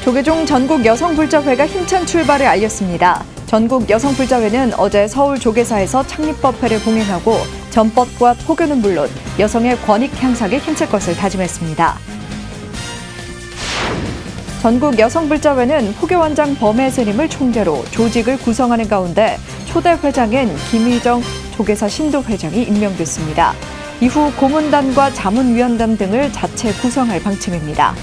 조계종 전국여성불자회가 힘찬 출발을 알렸습니다. 전국여성불자회는 어제 서울 조계사에서 창립법회를 봉행하고 전법과 포교는 물론 여성의 권익 향상에 힘쓸 것을 다짐했습니다. 전국여성불자회는 포교원장 범혜스님을 총재로 조직을 구성하는 가운데 초대 회장인 김희정 조계사 신도회장이 임명됐습니다. 이후 고문단과 자문위원단 등을 자체 구성할 방침입니다.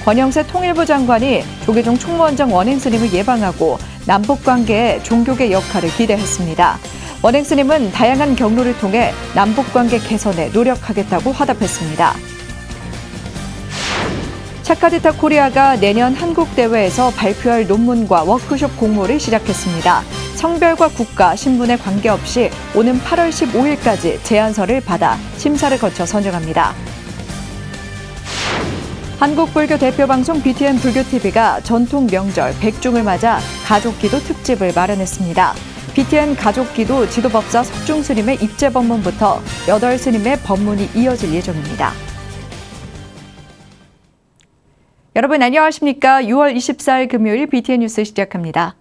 권영세 통일부 장관이 조계종 총무원장 원행스님을 예방하고 남북관계에 종교계 역할을 기대했습니다. 원행스님은 다양한 경로를 통해 남북관계 개선에 노력하겠다고 화답했습니다. 차카디타 코리아가 내년 한국대회에서 발표할 논문과 워크숍 공모를 시작했습니다. 성별과 국가, 신분에 관계없이 오는 8월 15일까지 제안서를 받아 심사를 거쳐 선정합니다. 한국불교 대표방송 BTN 불교TV가 전통 명절 백중을 맞아 가족기도 특집을 마련했습니다. BTN 가족기도 지도법사 석중스님의 입제법문부터 8스님의 법문이 이어질 예정입니다. 여러분 안녕하십니까? 6월 24일 금요일 BTN 뉴스 시작합니다.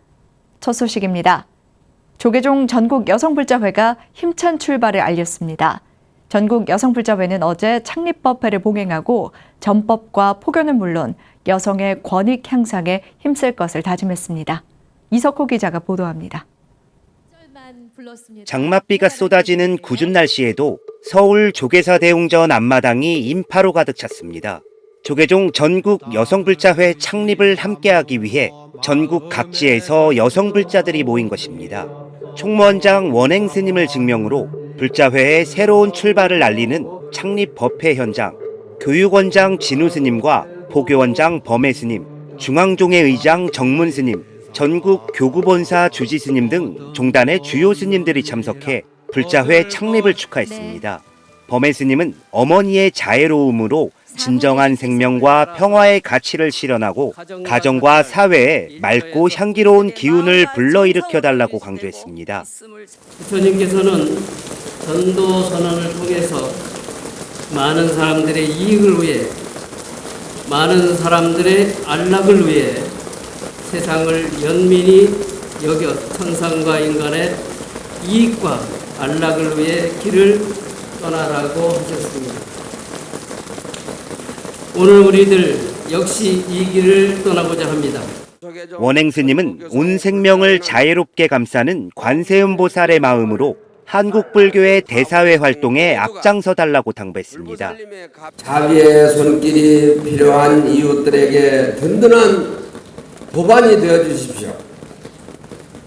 첫 소식입니다. 조계종 전국여성불자회가 힘찬 출발을 알렸습니다. 전국여성불자회는 어제 창립법회를 봉행하고 전법과 포교는 물론 여성의 권익 향상에 힘쓸 것을 다짐했습니다. 이석호 기자가 보도합니다. 장맛비가 쏟아지는 궂은 날씨에도 서울 조계사 대웅전 앞마당이 인파로 가득 찼습니다. 조계종 전국여성불자회 창립을 함께하기 위해 전국 각지에서 여성불자들이 모인 것입니다. 총무원장 원행스님을 증명으로 불자회의 새로운 출발을 알리는 창립법회 현장, 교육원장 진우스님과 포교원장 범혜스님, 중앙종회 의장 정문스님, 전국 교구본사 주지스님 등 종단의 주요 스님들이 참석해 불자회 창립을 축하했습니다. 범혜스님은 어머니의 자애로움으로 진정한 생명과 평화의 가치를 실현하고 가정과 사회에 맑고 향기로운 기운을 불러일으켜달라고 강조했습니다. 부처님께서는 전도 선언을 통해서 많은 사람들의 이익을 위해, 많은 사람들의 안락을 위해 세상을 연민히 여겨 천상과 인간의 이익과 안락을 위해 길을 떠나라고 하셨습니다. 오늘 우리들 역시 이 길을 떠나고자 합니다. 원행스님은 온 생명을 자애롭게 감싸는 관세음보살의 마음으로 한국불교의 대사회 활동에 앞장서 달라고 당부했습니다. 자비의 손길이 필요한 이웃들에게 든든한 도반이 되어 주십시오.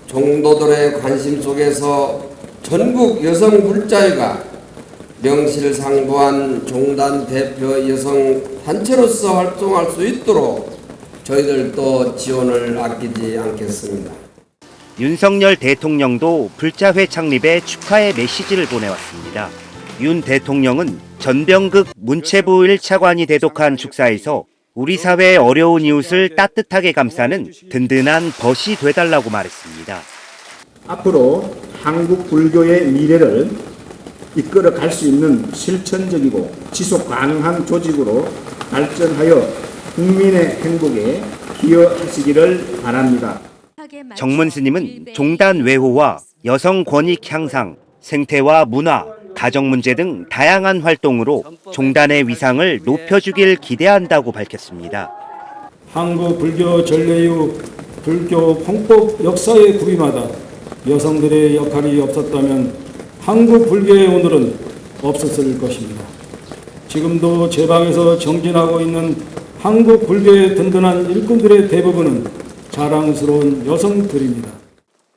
종도들의 관심 속에서 전국 여성불자회가 명실상부한 종단 대표 여성 단체로서 활동할 수 있도록 저희들도 지원을 아끼지 않겠습니다. 윤석열 대통령도 불자회 창립에 축하의 메시지를 보내왔습니다. 윤 대통령은 전병극 문체부 1차관이 대독한 축사에서 우리 사회의 어려운 이웃을 따뜻하게 감싸는 든든한 벗이 되달라고 말했습니다. 앞으로 한국 불교의 미래를 이끌어 갈 수 있는 실천적이고 지속 가능한 조직으로 발전하여 국민의 행복에 기여하시기를 바랍니다. 정문스님은 종단 외호와 여성 권익 향상, 생태와 문화, 가정 문제 등 다양한 활동으로 종단의 위상을 높여주길 기대한다고 밝혔습니다. 한국 불교 전래 이후 불교 홍법 역사의 구비마다 여성들의 역할이 없었다면 한국 불교의 오늘은 없었을 것입니다. 지금도 제방에서 정진하고 있는 한국 불교의 든든한 일꾼들의 대부분은 자랑스러운 여성들입니다.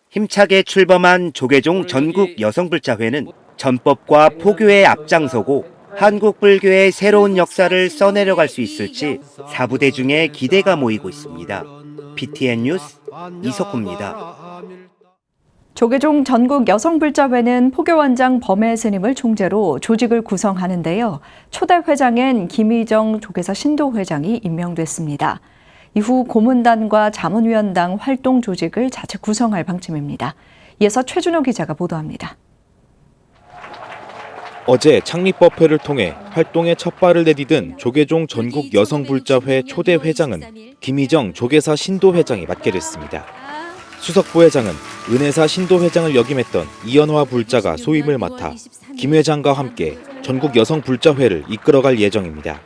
힘차게 출범한 조계종 전국여성불자회는 전법과 포교에 앞장서고 한국 불교의 새로운 역사를 써내려갈 수 있을지 사부대중의 기대가 모이고 있습니다. BTN 뉴스 이석호입니다. 조계종 전국여성불자회는 포교원장 범혜스님을 총재로 조직을 구성하는데요. 초대 회장인 김희정 조계사 신도회장이 임명됐습니다. 이후 고문단과 자문위원단 활동 조직을 자체 구성할 방침입니다. 이어서 최준호 기자가 보도합니다. 어제 창립법회를 통해 활동에 첫 발을 내디딘 조계종 전국 여성불자회 초대 회장은 김희정 조계사 신도회장이 맡게 됐습니다. 수석 부회장은 은혜사 신도회장을 역임했던 이연화 불자가 소임을 맡아 김 회장과 함께 전국 여성불자회를 이끌어갈 예정입니다.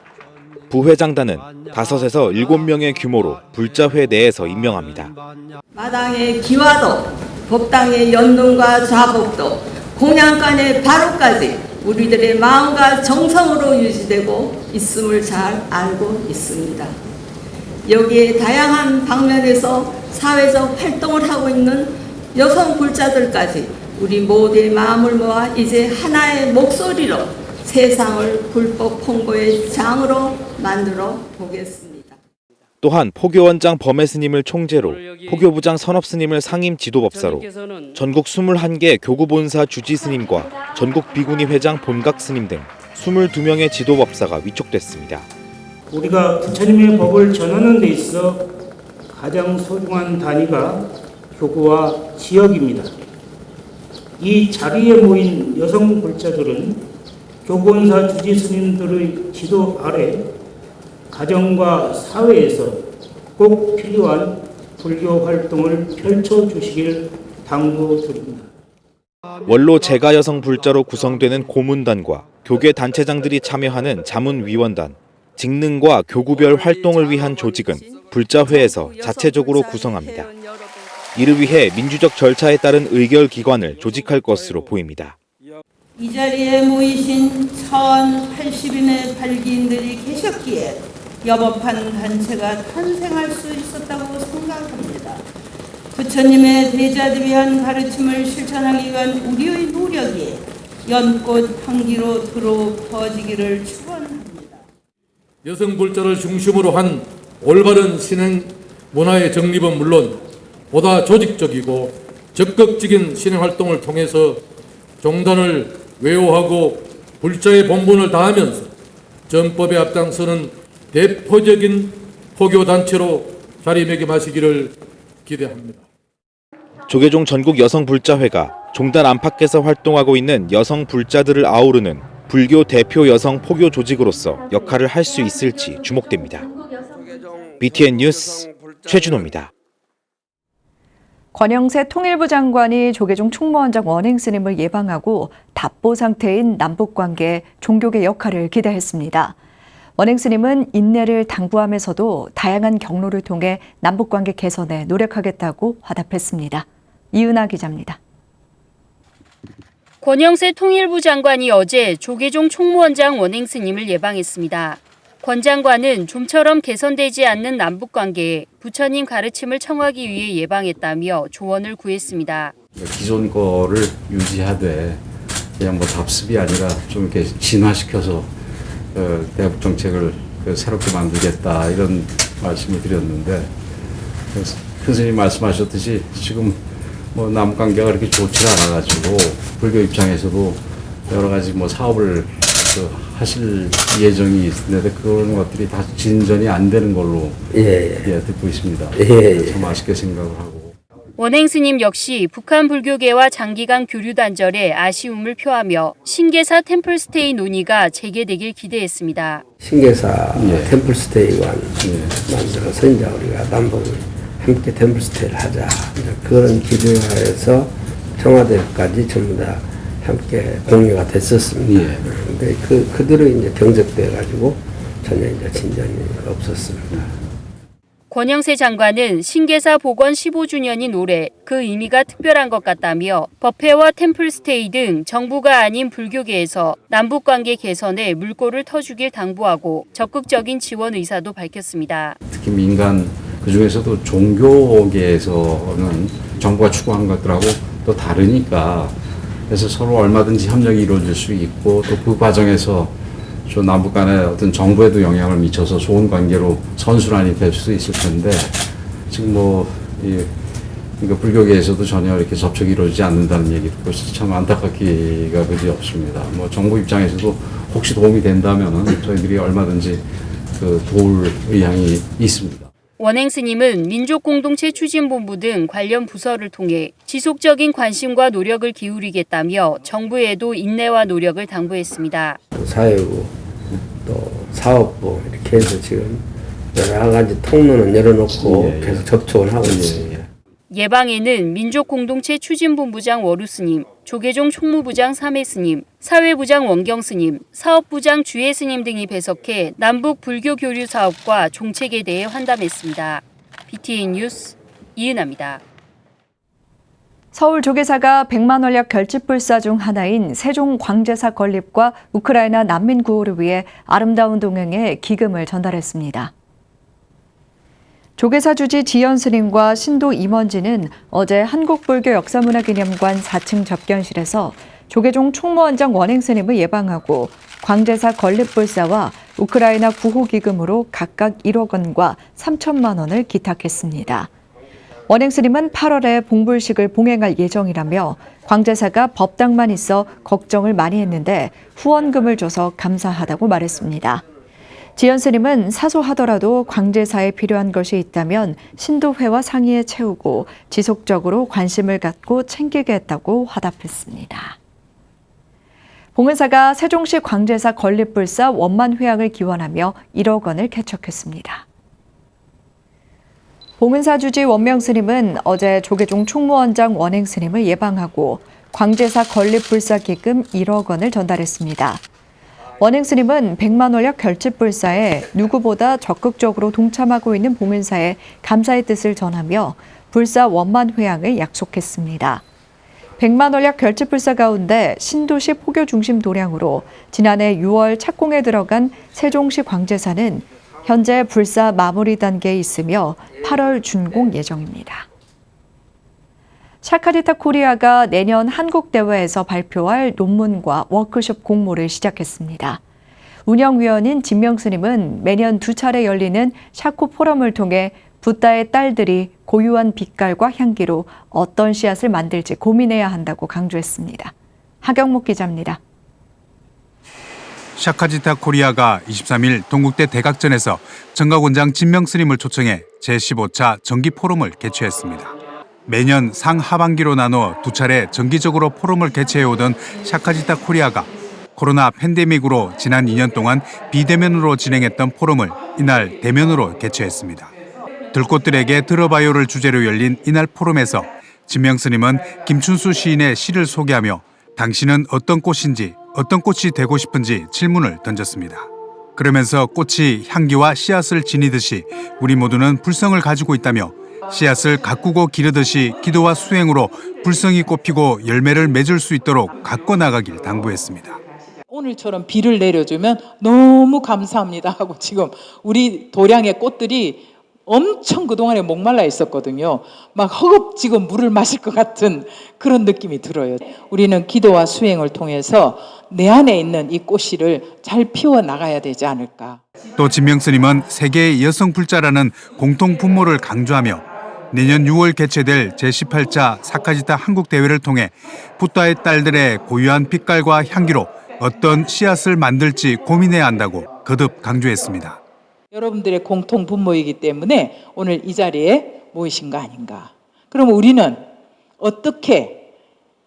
부회장단은 5에서 7명의 규모로 불자회 내에서 임명합니다. 마당의 기와도, 법당의 연능과 좌복도, 공양간의 바로까지 우리들의 마음과 정성으로 유지되고 있음을 잘 알고 있습니다. 여기에 다양한 방면에서 사회적 활동을 하고 있는 여성 불자들까지 우리 모두의 마음을 모아 이제 하나의 목소리로 세상을 불법 홍보의 장으로 만들어 보겠습니다. 또한 포교원장 범애 스님을 총재로, 포교부장 선업 스님을 상임 지도법사로, 전국 21개 교구본사 주지 스님과 전국 비구니 회장 본각 스님 등 22명의 지도법사가 위촉됐습니다. 우리가 부처님의 법을 전하는 데 있어 가장 소중한 단위가 교구와 지역입니다. 이 자리에 모인 여성 불자들은 교구원사 주지 스님들의 지도 아래 가정과 사회에서 꼭 필요한 불교 활동을 펼쳐주시길 당부드립니다. 원로 제가 여성 불자로 구성되는 고문단과 교계 단체장들이 참여하는 자문위원단, 직능과 교구별 활동을 위한 조직은 불자회에서 자체적으로 구성합니다. 이를 위해 민주적 절차에 따른 의결기관을 조직할 것으로 보입니다. 이 자리에 모이신 1080인의 발기인들이 계셨기에 여법한 단체가 탄생할 수 있었다고 생각합니다. 부처님의 대자대비한 가르침을 실천하기 위한 우리의 노력이 연꽃 향기로 두루 퍼지기를 축원합니다. 여성 불자를 중심으로 한 올바른 신행 문화의 정립은 물론 보다 조직적이고 적극적인 신행 활동을 통해서 종단을 외호하고 불자의 본분을 다하면서 전법에 앞장서는 대표적인 포교단체로 자리매김하시기를 기대합니다. 조계종 전국 여성불자회가 종단 안팎에서 활동하고 있는 여성 불자들을 아우르는 불교 대표 여성 포교 조직으로서 역할을 할 수 있을지 주목됩니다. BTN 뉴스 최준호입니다. 권영세 통일부 장관이 조계종 총무원장 원행 스님을 예방하고 답보 상태인 남북관계 종교계 역할을 기대했습니다. 원행 스님은 인내를 당부하면서도 다양한 경로를 통해 남북관계 개선에 노력하겠다고 화답했습니다. 이은하 기자입니다. 권영세 통일부 장관이 어제 조계종 총무원장 원행 스님을 예방했습니다. 권 장관은 좀처럼 개선되지 않는 남북관계에 부처님 가르침을 청하기 위해 예방했다며 조언을 구했습니다. 기존 거를 유지하되 그냥 뭐 답습이 아니라 좀 이렇게 진화시켜서 대북 정책을 새롭게 만들겠다 이런 말씀을 드렸는데 큰 스님 말씀하셨듯이 지금 뭐 남북관계가 그렇게 좋지 않아가지고 불교 입장에서도 여러 가지 뭐 사업을 하실 예정이 있는데 그런 것들이 다 진전이 안 되는 걸로 듣고 있습니다. 참 아쉽게 생각을 하고. 원행 스님 역시 북한 불교계와 장기간 교류 단절에 아쉬움을 표하며 신계사 템플스테이 논의가 재개되길 기대했습니다. 신계사 템플스테이관 만들어서 이제 우리가 남북을 함께 템플스테이를 하자 그런 기대하에서 청와대까지 전부 다 함께 공유가 됐었습니다. 근데 그대로 이제 경적돼 가지고 전혀 이제 진전이 없었습니다. 권영세 장관은 신계사 복원 15주년인 올해 그 의미가 특별한 것 같다며 법회와 템플스테이 등 정부가 아닌 불교계에서 남북관계 개선에 물꼬를 터주길 당부하고 적극적인 지원 의사도 밝혔습니다. 특히 민간 그중에서도 종교계에서는 정부가 추구한 것들하고 또 다르니까 그래서 서로 얼마든지 협력이 이루어질 수 있고 또 그 과정에서 저 남북 간에 어떤 정부에도 영향을 미쳐서 좋은 관계로 선순환이 될 수 있을 텐데 지금 그러니까 불교계에서도 전혀 이렇게 접촉이 이루어지지 않는다는 얘기 듣고 참 안타깝기가 그지 없습니다. 뭐 정부 입장에서도 혹시 도움이 된다면은 저희들이 얼마든지 도울 의향이 있습니다. 원행 스님은 민족공동체 추진본부 등 관련 부서를 통해 지속적인 관심과 노력을 기울이겠다며 정부에도 인내와 노력을 당부했습니다. 사회부, 또 사업부 이렇게 해서 지금 여러 가지 통로는 열어놓고 계속 접촉을 하고 있습니다. 예방에는 민족공동체 추진본부장 월우 스님, 조계종 총무부장 삼해 스님, 사회부장 원경 스님, 사업부장 주혜 스님 등이 배석해 남북 불교 교류 사업과 종책에 대해 환담했습니다. BTN 뉴스 이은아입니다. 서울 조계사가 100만 원력 결집불사 중 하나인 세종 광제사 건립과 우크라이나 난민 구호를 위해 아름다운 동행에 기금을 전달했습니다. 조계사 주지 지연 스님과 신도 임원진은 어제 한국불교 역사문화기념관 4층 접견실에서 조계종 총무원장 원행 스님을 예방하고 광제사 건립불사와 우크라이나 구호기금으로 각각 1억 원과 3천만 원을 기탁했습니다. 원행 스님은 8월에 봉불식을 봉행할 예정이라며 광제사가 법당만 있어 걱정을 많이 했는데 후원금을 줘서 감사하다고 말했습니다. 지연 스님은 사소하더라도 광제사에 필요한 것이 있다면 신도회와 상의해 채우고 지속적으로 관심을 갖고 챙기겠다고 화답했습니다. 봉은사가 세종시 광제사 건립불사 원만회양을 기원하며 1억 원을 개척했습니다. 봉은사 주지 원명 스님은 어제 조계종 총무원장 원행 스님을 예방하고 광제사 건립불사 기금 1억 원을 전달했습니다. 원행 스님은 100만 원력 결집불사에 누구보다 적극적으로 동참하고 있는 봉은사에 감사의 뜻을 전하며 불사 원만회양을 약속했습니다. 100만 원력 결집불사 가운데 신도시 포교 중심 도량으로 지난해 6월 착공에 들어간 세종시 광제사는 현재 불사 마무리 단계에 있으며 8월 준공 예정입니다. 샤카리타 코리아가 내년 한국대회에서 발표할 논문과 워크숍 공모를 시작했습니다. 운영위원인 진명 스님은 매년 2차례 열리는 샤코 포럼을 통해 붓다의 딸들이 고유한 빛깔과 향기로 어떤 씨앗을 만들지 고민해야 한다고 강조했습니다. 하경목 기자입니다. 샤카지타 코리아가 23일 동국대 대각전에서 정각원장 진명 스님을 초청해 제15차 정기 포럼을 개최했습니다. 매년 상하반기로 나눠 2차례 정기적으로 포럼을 개최해오던 샤카지타 코리아가 코로나 팬데믹으로 지난 2년 동안 비대면으로 진행했던 포럼을 이날 대면으로 개최했습니다. 들꽃들에게 들어봐요를 주제로 열린 이날 포럼에서 진명 스님은 김춘수 시인의 시를 소개하며 당신은 어떤 꽃인지 어떤 꽃이 되고 싶은지 질문을 던졌습니다. 그러면서 꽃이 향기와 씨앗을 지니듯이 우리 모두는 불성을 가지고 있다며 씨앗을 가꾸고 기르듯이 기도와 수행으로 불성이 꽃피고 열매를 맺을 수 있도록 가꿔 나가길 당부했습니다. 오늘처럼 비를 내려주면 너무 감사합니다 하고 지금 우리 도량의 꽃들이 엄청 그동안에 목말라 있었거든요. 막 허겁지겁 물을 마실 것 같은 그런 느낌이 들어요. 우리는 기도와 수행을 통해서 내 안에 있는 이 꽃씨를 잘 피워 나가야 되지 않을까. 또 진명 스님은 세계의 여성 불자라는 공통 분모를 강조하며 내년 6월 개최될 제18차 사카지타 한국대회를 통해 붓다의 딸들의 고유한 빛깔과 향기로 어떤 씨앗을 만들지 고민해야 한다고 거듭 강조했습니다. 여러분들의 공통 분모이기 때문에 오늘 이 자리에 모이신 거 아닌가. 그럼 우리는 어떻게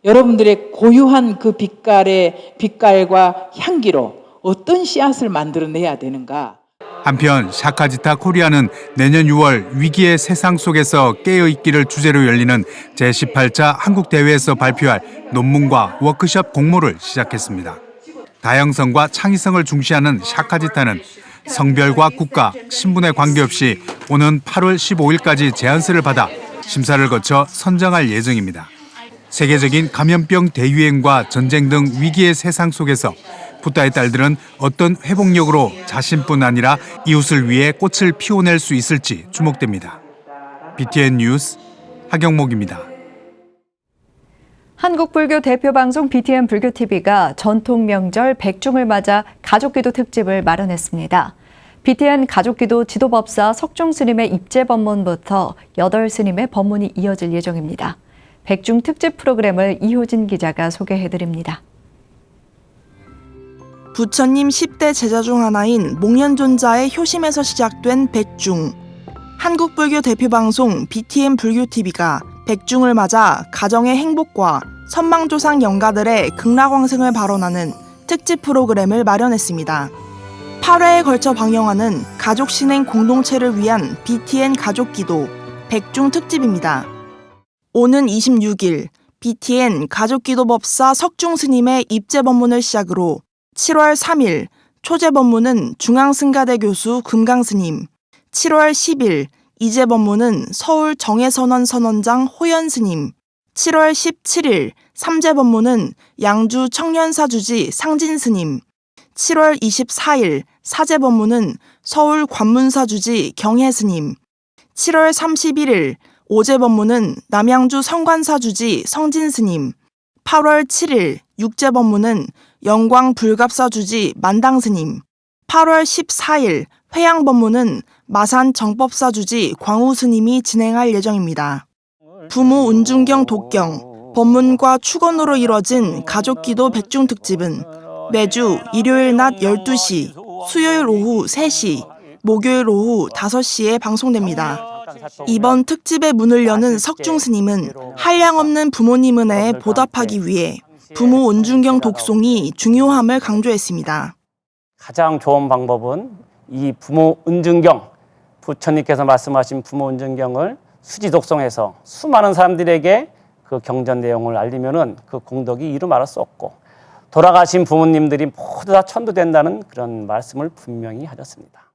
여러분들의 고유한 그 빛깔과 향기로 어떤 씨앗을 만들어내야 되는가. 한편 샤카지타 코리아는 내년 6월 위기의 세상 속에서 깨어있기를 주제로 열리는 제18차 한국대회에서 발표할 논문과 워크숍 공모를 시작했습니다. 다양성과 창의성을 중시하는 샤카지타는 성별과 국가, 신분에 관계없이 오는 8월 15일까지 제안서를 받아 심사를 거쳐 선정할 예정입니다. 세계적인 감염병 대유행과 전쟁 등 위기의 세상 속에서 붓다의 딸들은 어떤 회복력으로 자신뿐 아니라 이웃을 위해 꽃을 피워낼 수 있을지 주목됩니다. BTN 뉴스 하경목입니다. 한국불교 대표방송 BTN 불교TV가 전통 명절 백중을 맞아 가족기도 특집을 마련했습니다. BTN 가족기도 지도법사 석중스님의 입제법문부터 8스님의 법문이 이어질 예정입니다. 백중 특집 프로그램을 이효진 기자가 소개해드립니다. 부처님 10대 제자 중 하나인 목련존자의 효심에서 시작된 백중. 한국불교 대표방송 BTN 불교TV가 백중을 맞아 가정의 행복과 선망조상 영가들의 극락왕생을 발언하는 특집 프로그램을 마련했습니다. 8회에 걸쳐 방영하는 가족신행 공동체를 위한 BTN 가족기도 백중 특집입니다. 오는 26일 BTN 가족기도법사 석중스님의 입제법문을 시작으로 7월 3일 초제법문은 중앙승가대 교수 금강스님, 7월 10일 이제법문은 서울 정해선원 선원장 호연스님, 7월 17일 3제법문은 양주 청년사주지 상진스님, 7월 24일 사제법문은 서울 관문사주지 경혜스님, 7월 31일 5제법문은 남양주 성관사주지 성진스님, 8월 7일 6제법문은 영광 불갑사주지 만당스님, 8월 14일 회양법문은 마산 정법사주지 광우스님이 진행할 예정입니다. 부모 은중경 독경, 법문과 축원으로 이뤄진 가족기도 백중특집은 매주 일요일 낮 12시, 수요일 오후 3시, 목요일 오후 5시에 방송됩니다. 이번 특집의 문을 여는 석중스님은 한량없는 부모님 은혜에 보답하기 위해 부모 은중경 독송이 중요함을 강조했습니다. 가장 좋은 방법은 이 부모 은중경, 부처님께서 말씀하신 부모 은중경을 수지 독송해서 수많은 사람들에게 그 경전 내용을 알리면은 그 공덕이 이루 말할 수 없고 돌아가신 부모님들이 모두 다 천도된다는 그런 말씀을 분명히 하셨습니다.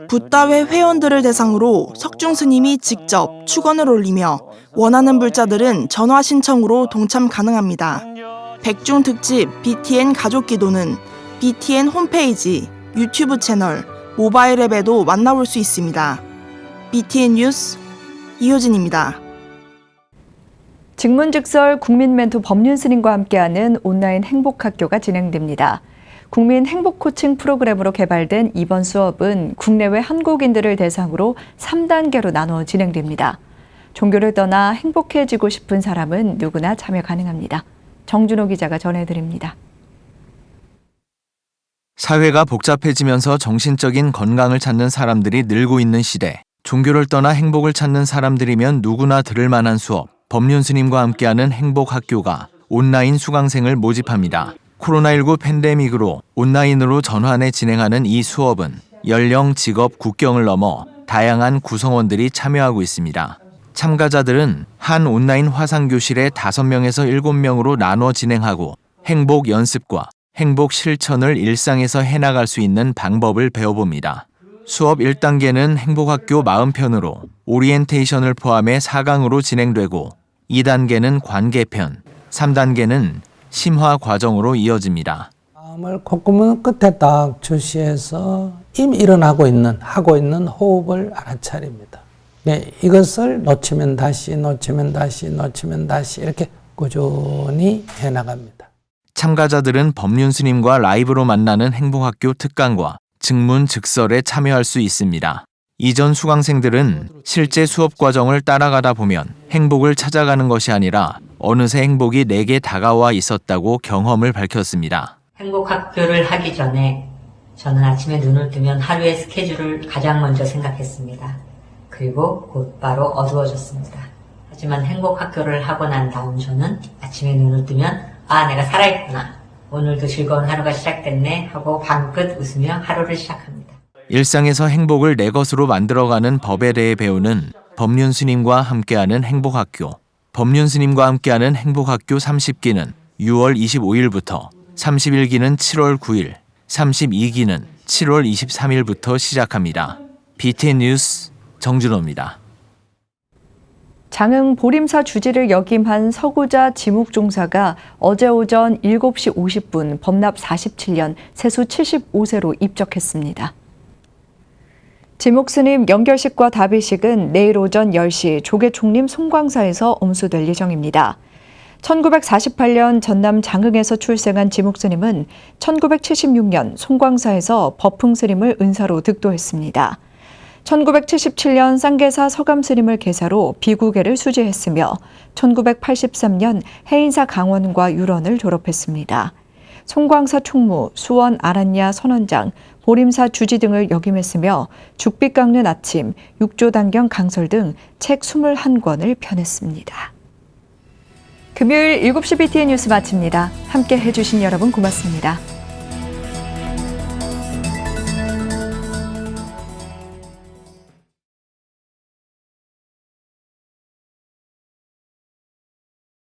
붓다회 회원들을 대상으로 석중스님이 직접 축원을 올리며 원하는 불자들은 전화 신청으로 동참 가능합니다. 백중 특집 BTN 가족기도는 BTN 홈페이지, 유튜브 채널, 모바일 앱에도 만나볼 수 있습니다. BTN 뉴스 이효진입니다. 직문직설 국민멘토 법륜스님과 함께하는 온라인 행복학교가 진행됩니다. 국민 행복 코칭 프로그램으로 개발된 이번 수업은 국내외 한국인들을 대상으로 3단계로 나눠 진행됩니다. 종교를 떠나 행복해지고 싶은 사람은 누구나 참여 가능합니다. 정준호 기자가 전해드립니다. 사회가 복잡해지면서 정신적인 건강을 찾는 사람들이 늘고 있는 시대, 종교를 떠나 행복을 찾는 사람들이면 누구나 들을 만한 수업, 법륜스님과 함께하는 행복학교가 온라인 수강생을 모집합니다. 코로나19 팬데믹으로 온라인으로 전환해 진행하는 이 수업은 연령, 직업, 국경을 넘어 다양한 구성원들이 참여하고 있습니다. 참가자들은 한 온라인 화상교실에 5명에서 7명으로 나눠 진행하고 행복 연습과 행복 실천을 일상에서 해나갈 수 있는 방법을 배워봅니다. 수업 1단계는 행복학교 마음편으로 오리엔테이션을 포함해 4강으로 진행되고 2단계는 관계편, 3단계는 심화 과정으로 이어집니다. 마음을 콧구멍 끝에 딱 주시해서 이미 하고 있는 호흡을 알아차립니다. 네, 이것을 놓치면 다시 이렇게 꾸준히 해나갑니다. 참가자들은 법륜스님과 라이브로 만나는 행복학교 특강과 직문 직설에 참여할 수 있습니다. 이전 수강생들은 실제 수업 과정을 따라가다 보면 행복을 찾아가는 것이 아니라 어느새 행복이 내게 다가와 있었다고 경험을 밝혔습니다. 행복학교를 하기 전에 저는 아침에 눈을 뜨면 하루의 스케줄을 가장 먼저 생각했습니다. 그리고 곧바로 어두워졌습니다. 하지만 행복학교를 하고 난 다음 저는 아침에 눈을 뜨면 내가 살아있구나. 오늘도 즐거운 하루가 시작됐네 하고 방긋 웃으며 하루를 시작합니다. 일상에서 행복을 내 것으로 만들어가는 법에 대해 배우는 법륜스님과 함께하는 행복학교. 법륜스님과 함께하는 행복학교 30기는 6월 25일부터, 31기는 7월 9일, 32기는 7월 23일부터 시작합니다. BTN 뉴스 정준호입니다. 장흥 보림사 주지를 역임한 서구자 지묵종사가 어제 오전 7시 50분 법납 47년 세수 75세로 입적했습니다. 지묵스님 연결식과 답의식은 내일 오전 10시 조계총림 송광사에서 엄수될 예정입니다. 1948년 전남 장흥에서 출생한 지묵스님은 1976년 송광사에서 법흥스님을 은사로 득도했습니다. 1977년 쌍계사 서감스님을 계사로 비구계를 수지했으며 1983년 해인사 강원과 유런을 졸업했습니다. 송광사 총무, 수원 아란야 선원장, 보림사 주지 등을 역임했으며 죽빛 깎는 아침, 육조단경 강설 등 책 21권을 펴냈습니다. 금요일 7시 BTN 뉴스 마칩니다. 함께 해주신 여러분 고맙습니다.